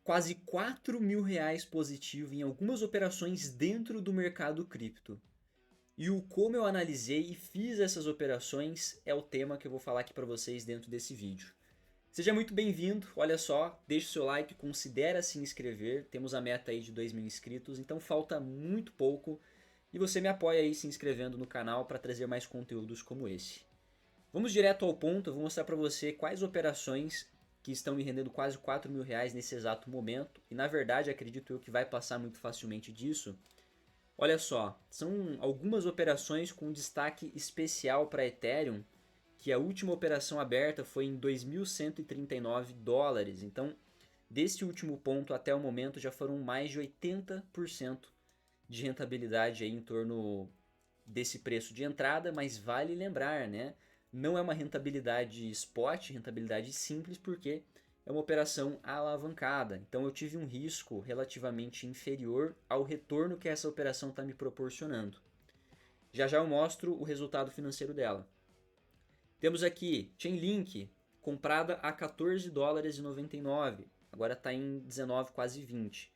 quase R$ 4.000 positivo em algumas operações dentro do mercado cripto. E o como eu analisei e fiz essas operações é o tema que eu vou falar aqui para vocês dentro desse vídeo. Seja muito bem-vindo, olha só, deixa o seu like, considera se inscrever, temos a meta aí de 2.000 inscritos, então falta muito pouco e você me apoia aí se inscrevendo no canal para trazer mais conteúdos como esse. Vamos direto ao ponto, eu vou mostrar para você quais operações que estão me rendendo quase R$ 4.000 nesse exato momento e na verdade acredito eu que vai passar muito facilmente disso. Olha só, são algumas operações com destaque especial para Ethereum, que a última operação aberta foi em US$ 2.139, então desse último ponto até o momento já foram mais de 80% de rentabilidade aí em torno desse preço de entrada, mas vale lembrar, né? Não é uma rentabilidade spot, rentabilidade simples, porque é uma operação alavancada. Então eu tive um risco relativamente inferior ao retorno que essa operação está me proporcionando. Já já eu mostro o resultado financeiro dela. Temos aqui Chainlink, comprada a US$ 14,99, agora está em 19, quase 20.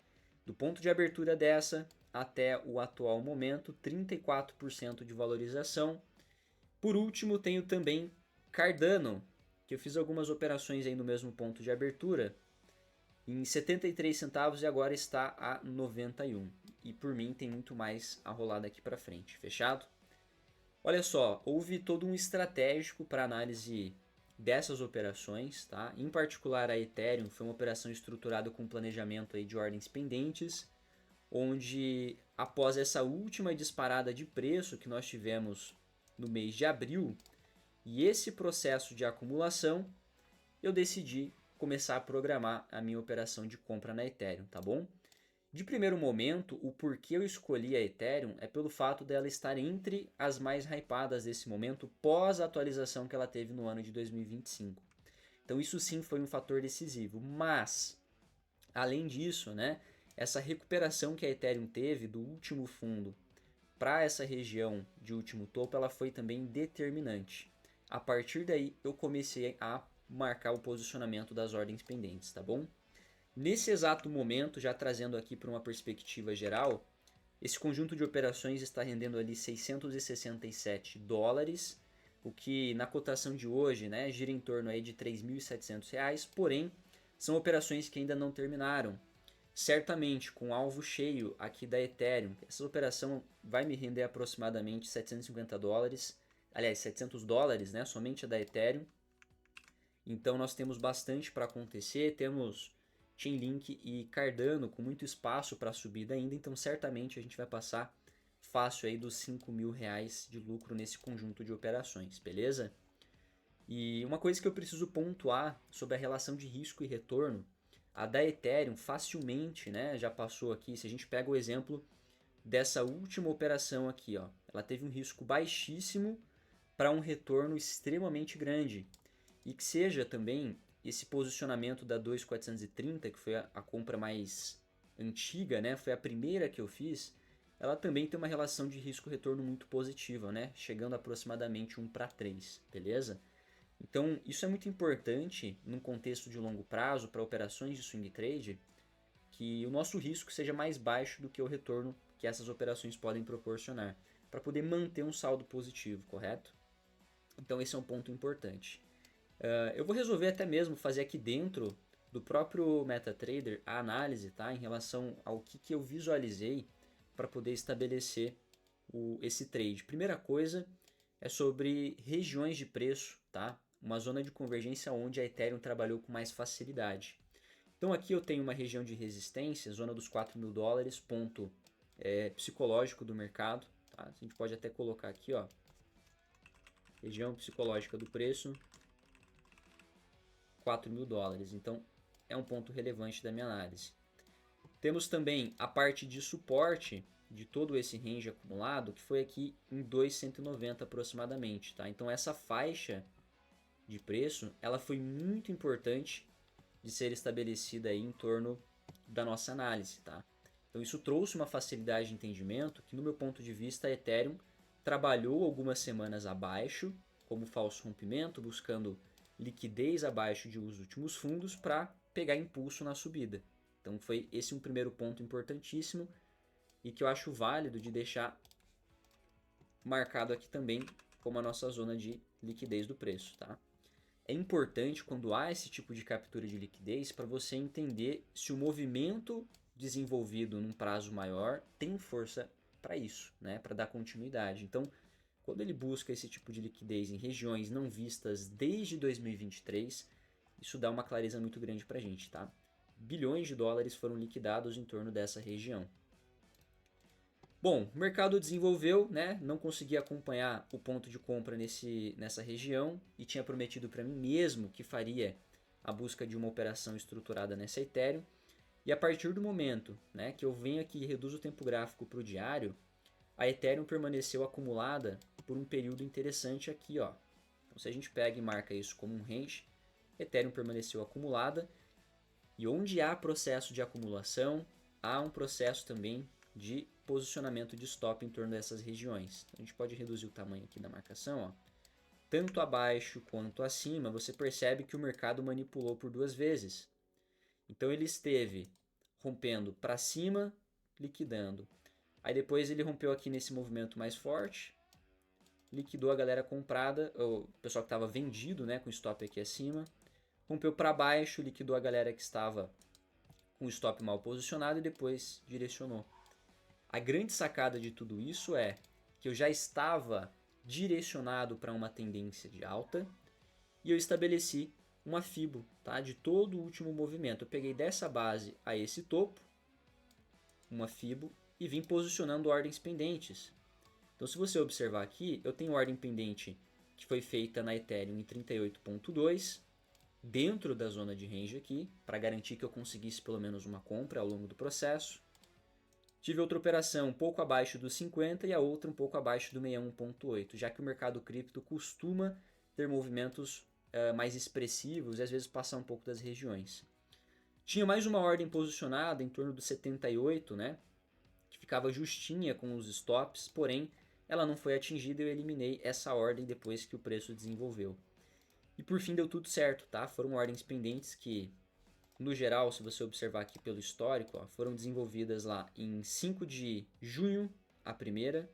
Do ponto de abertura dessa até o atual momento, 34% de valorização. Por último, tenho também Cardano, que eu fiz algumas operações aí no mesmo ponto de abertura, em 73 centavos e agora está a 91. E por mim tem muito mais a rolar daqui para frente, fechado? Olha só, houve todo um estratégico para análise dessas operações, tá? Em particular a Ethereum foi uma operação estruturada com planejamento aí de ordens pendentes, onde após essa última disparada de preço que nós tivemos no mês de abril e esse processo de acumulação, eu decidi começar a programar a minha operação de compra na Ethereum, tá bom? De primeiro momento, o porquê eu escolhi a Ethereum é pelo fato dela estar entre as mais hypadas desse momento pós a atualização que ela teve no ano de 2025. Então isso sim foi um fator decisivo, mas além disso, né, essa recuperação que a Ethereum teve do último fundo para essa região de último topo, ela foi também determinante. A partir daí, eu comecei a marcar o posicionamento das ordens pendentes, tá bom? Nesse exato momento, já trazendo aqui para uma perspectiva geral, esse conjunto de operações está rendendo ali US$ 667, o que na cotação de hoje, né, gira em torno aí de R$ 3.700, porém são operações que ainda não terminaram. Certamente, com alvo cheio aqui da Ethereum, essa operação vai me render aproximadamente US$ 750, aliás, US$ 700, né, somente a da Ethereum. Então nós temos bastante para acontecer, temos Chainlink e Cardano com muito espaço para subida ainda, então certamente a gente vai passar fácil aí dos R$ 5.000 de lucro nesse conjunto de operações, beleza? E uma coisa que eu preciso pontuar sobre a relação de risco e retorno, a da Ethereum facilmente, né, já passou aqui, se a gente pega o exemplo dessa última operação aqui, ó, ela teve um risco baixíssimo para um retorno extremamente grande. E que seja também esse posicionamento da 2.430, que foi a compra mais antiga, né, foi a primeira que eu fiz, ela também tem uma relação de risco-retorno muito positiva, né, chegando a aproximadamente 1:3, beleza? Então, isso é muito importante num contexto de longo prazo para operações de swing trade, que o nosso risco seja mais baixo do que o retorno que essas operações podem proporcionar, para poder manter um saldo positivo, correto? Então, esse é um ponto importante. Eu vou resolver até mesmo fazer aqui dentro do próprio MetaTrader a análise, tá, em relação ao que eu visualizei para poder estabelecer esse trade. Primeira coisa é sobre regiões de preço, tá? Uma zona de convergência onde a Ethereum trabalhou com mais facilidade. Então aqui eu tenho uma região de resistência, zona dos $4.000, ponto psicológico do mercado. Tá? A gente pode até colocar aqui, ó, região psicológica do preço, $4.000. Então é um ponto relevante da minha análise. Temos também a parte de suporte de todo esse range acumulado, que foi aqui em 2.190 aproximadamente. Tá? Então essa faixa de preço ela foi muito importante de ser estabelecida aí em torno da nossa análise. Tá? Então isso trouxe uma facilidade de entendimento que, no meu ponto de vista, a Ethereum trabalhou algumas semanas abaixo, como falso rompimento, buscando liquidez abaixo de os últimos fundos para pegar impulso na subida. Então foi esse um primeiro ponto importantíssimo e que eu acho válido de deixar marcado aqui também como a nossa zona de liquidez do preço, tá? É importante quando há esse tipo de captura de liquidez para você entender se o movimento desenvolvido num prazo maior tem força para isso, né? Para dar continuidade. Então, quando ele busca esse tipo de liquidez em regiões não vistas desde 2023, isso dá uma clareza muito grande para a gente, tá? Bilhões de dólares foram liquidados em torno dessa região. Bom, o mercado desenvolveu, né? Não consegui acompanhar o ponto de compra nessa região e tinha prometido para mim mesmo que faria a busca de uma operação estruturada nessa Ethereum. E a partir do momento, né, que eu venho aqui e reduzo o tempo gráfico para o diário, a Ethereum permaneceu acumulada por um período interessante aqui, ó. Então, se a gente pega e marca isso como um range, Ethereum permaneceu acumulada e onde há processo de acumulação, há um processo também de posicionamento de stop em torno dessas regiões. Então, a gente pode reduzir o tamanho aqui da marcação, ó. Tanto abaixo quanto acima, você percebe que o mercado manipulou por duas vezes. Então ele esteve rompendo para cima, liquidando. Aí depois ele rompeu aqui nesse movimento mais forte, liquidou a galera comprada, o pessoal que estava vendido, né, com stop aqui acima, rompeu para baixo, liquidou a galera que estava com o stop mal posicionado e depois direcionou. A grande sacada de tudo isso é que eu já estava direcionado para uma tendência de alta e eu estabeleci uma FIBO, tá, de todo o último movimento. Eu peguei dessa base a esse topo, uma FIBO, e vim posicionando ordens pendentes. Então, se você observar aqui, eu tenho ordem pendente que foi feita na Ethereum em 38.2, dentro da zona de range aqui, para garantir que eu conseguisse pelo menos uma compra ao longo do processo. Tive outra operação um pouco abaixo dos 50 e a outra um pouco abaixo do 61.8, já que o mercado cripto costuma ter movimentos mais expressivos e às vezes passar um pouco das regiões. Tinha mais uma ordem posicionada em torno do 78, né, que ficava justinha com os stops, porém ela não foi atingida e eu eliminei essa ordem depois que o preço desenvolveu. E por fim deu tudo certo, tá? Foram ordens pendentes que, no geral, se você observar aqui pelo histórico, ó, foram desenvolvidas lá em 5 de junho, a primeira,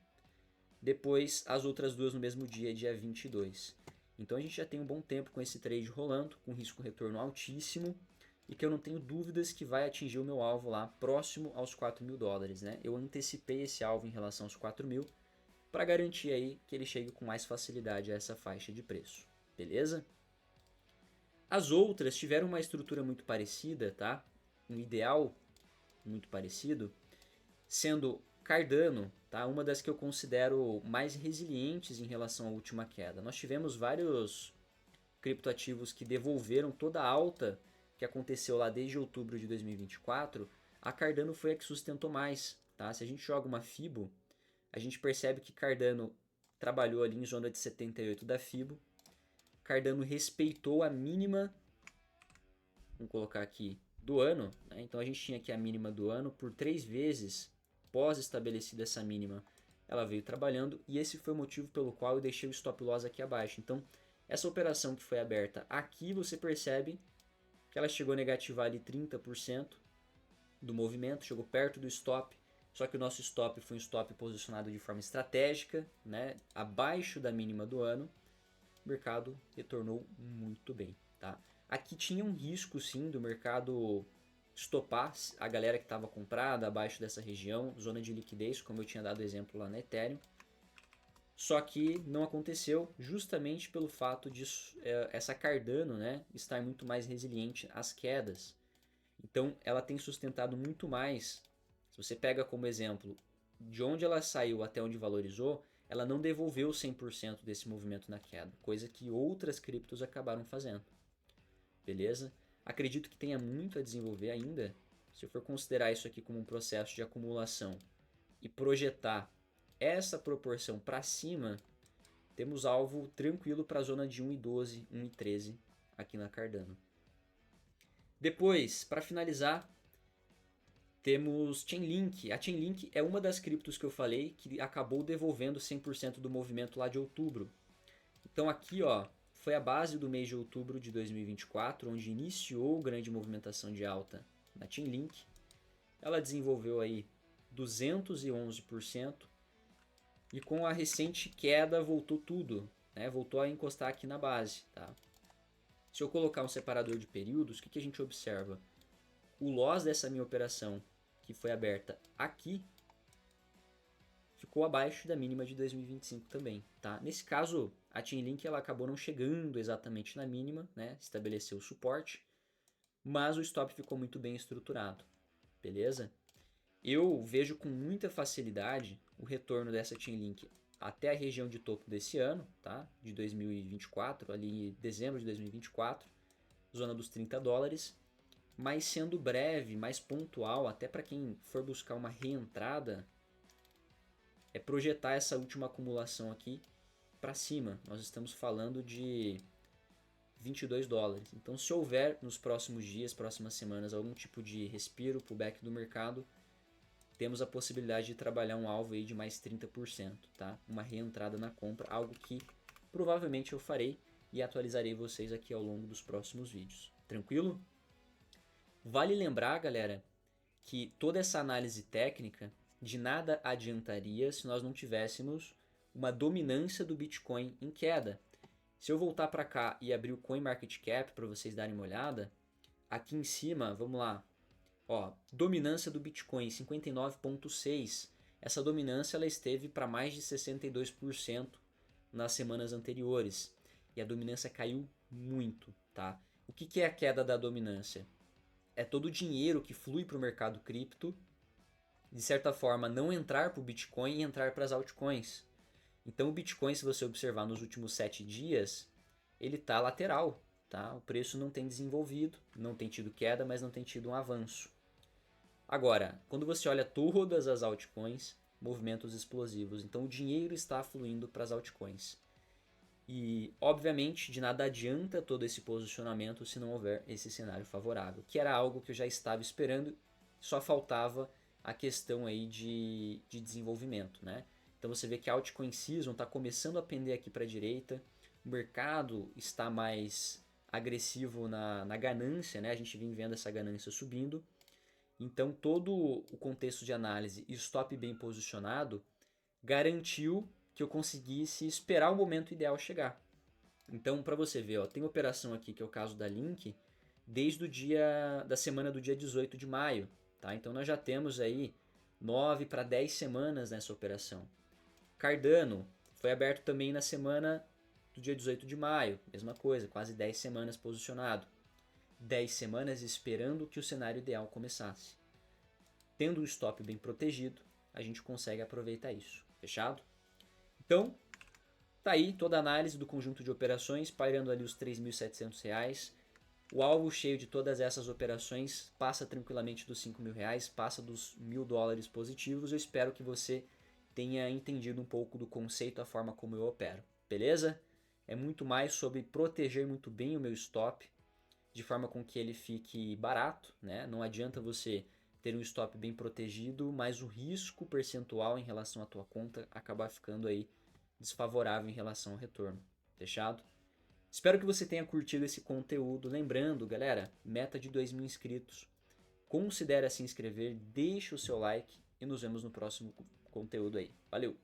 depois as outras duas no mesmo dia, dia 22. Então a gente já tem um bom tempo com esse trade rolando, com risco retorno altíssimo, e que eu não tenho dúvidas que vai atingir o meu alvo lá próximo aos 4 mil dólares, né? Eu antecipei esse alvo em relação aos 4 mil para garantir aí que ele chegue com mais facilidade a essa faixa de preço, beleza? As outras tiveram uma estrutura muito parecida, tá? Um ideal muito parecido, sendo Cardano, tá? Uma das que eu considero mais resilientes em relação à última queda. Nós tivemos vários criptoativos que devolveram toda a alta que aconteceu lá desde outubro de 2024. A Cardano foi a que sustentou mais, tá? Se a gente joga uma FIBO, a gente percebe que Cardano trabalhou ali em zona de 78 da FIBO. Cardano respeitou a mínima, vamos colocar aqui, do ano, né? Então a gente tinha aqui a mínima do ano por 3 vezes pós estabelecida essa mínima, ela veio trabalhando e esse foi o motivo pelo qual eu deixei o stop loss aqui abaixo. Então essa operação que foi aberta aqui, você percebe que ela chegou a negativar ali 30% do movimento, chegou perto do stop, só que o nosso stop foi um stop posicionado de forma estratégica, né, abaixo da mínima do ano. O mercado retornou muito bem, tá? Aqui tinha um risco sim do mercado stopar a galera que estava comprada abaixo dessa região, zona de liquidez, como eu tinha dado exemplo lá na Ethereum. Só que não aconteceu justamente pelo fato de essa Cardano, né, estar muito mais resiliente às quedas. Então ela tem sustentado muito mais. Se você pega como exemplo de onde ela saiu até onde valorizou, ela não devolveu 100% desse movimento na queda, coisa que outras criptos acabaram fazendo. Beleza? Acredito que tenha muito a desenvolver ainda. Se eu for considerar isso aqui como um processo de acumulação e projetar essa proporção para cima, temos alvo tranquilo para a zona de 1,12, 1,13 aqui na Cardano. Depois, para finalizar, temos Chainlink. A Chainlink é uma das criptos que eu falei que acabou devolvendo 100% do movimento lá de outubro. Então aqui, ó, foi a base do mês de outubro de 2024, onde iniciou grande movimentação de alta na Chainlink. Ela desenvolveu aí 211% e com a recente queda voltou tudo, né? Voltou a encostar aqui na base, tá? Se eu colocar um separador de períodos, o que a gente observa? O loss dessa minha operação, que foi aberta aqui, ficou abaixo da mínima de 2025 também, tá? Nesse caso, a Chainlink ela acabou não chegando exatamente na mínima, né? Estabeleceu o suporte, mas o stop ficou muito bem estruturado, beleza? Eu vejo com muita facilidade o retorno dessa Chainlink até a região de topo desse ano, tá? De 2024, ali em dezembro de 2024, zona dos $30, mas sendo breve, mais pontual, até para quem for buscar uma reentrada, é projetar essa última acumulação aqui para cima. Nós estamos falando de $22. Então, se houver nos próximos dias, próximas semanas, algum tipo de respiro, pullback do mercado, temos a possibilidade de trabalhar um alvo aí de mais 30%, tá? Uma reentrada na compra, algo que provavelmente eu farei e atualizarei vocês aqui ao longo dos próximos vídeos. Tranquilo? Vale lembrar, galera, que toda essa análise técnica de nada adiantaria se nós não tivéssemos uma dominância do Bitcoin em queda. Se eu voltar para cá e abrir o CoinMarketCap para vocês darem uma olhada, aqui em cima, vamos lá, ó, dominância do Bitcoin 59,6%. Essa dominância ela esteve para mais de 62% nas semanas anteriores e a dominância caiu muito, tá? O que é a queda da dominância? É todo o dinheiro que flui para o mercado cripto, de certa forma, não entrar para o Bitcoin e entrar para as altcoins. Então o Bitcoin, se você observar nos últimos 7 dias, ele está lateral, tá? O preço não tem desenvolvido, não tem tido queda, mas não tem tido um avanço. Agora, quando você olha todas as altcoins, movimentos explosivos. Então o dinheiro está fluindo para as altcoins. E, obviamente, de nada adianta todo esse posicionamento se não houver esse cenário favorável, que era algo que eu já estava esperando, só faltava a questão aí de desenvolvimento, né? Então você vê que a altcoin season está começando a pender aqui para a direita, o mercado está mais agressivo na ganância, né? A gente vem vendo essa ganância subindo. Então todo o contexto de análise e stop bem posicionado garantiu que eu conseguisse esperar o momento ideal chegar. Então, para você ver, ó, tem operação aqui que é o caso da Link desde o dia da semana do dia 18 de maio, tá? Então nós já temos aí 9 para 10 semanas nessa operação. Cardano foi aberto também na semana do dia 18 de maio, mesma coisa, quase 10 semanas posicionado. 10 semanas esperando que o cenário ideal começasse. Tendo o stop bem protegido, a gente consegue aproveitar isso. Fechado? Então, tá aí toda a análise do conjunto de operações, pairando ali os R$3.700. O alvo cheio de todas essas operações passa tranquilamente dos R$5.000, passa dos $1.000 positivos. Eu espero que você tenha entendido um pouco do conceito, a forma como eu opero. Beleza? É muito mais sobre proteger muito bem o meu stop, de forma com que ele fique barato, né? Não adianta você ter um stop bem protegido, mas o risco percentual em relação à tua conta acabar ficando aí desfavorável em relação ao retorno. Fechado? Espero que você tenha curtido esse conteúdo. Lembrando, galera, meta de 2.000 inscritos. Considere se inscrever, deixe o seu like e nos vemos no próximo conteúdo aí. Valeu!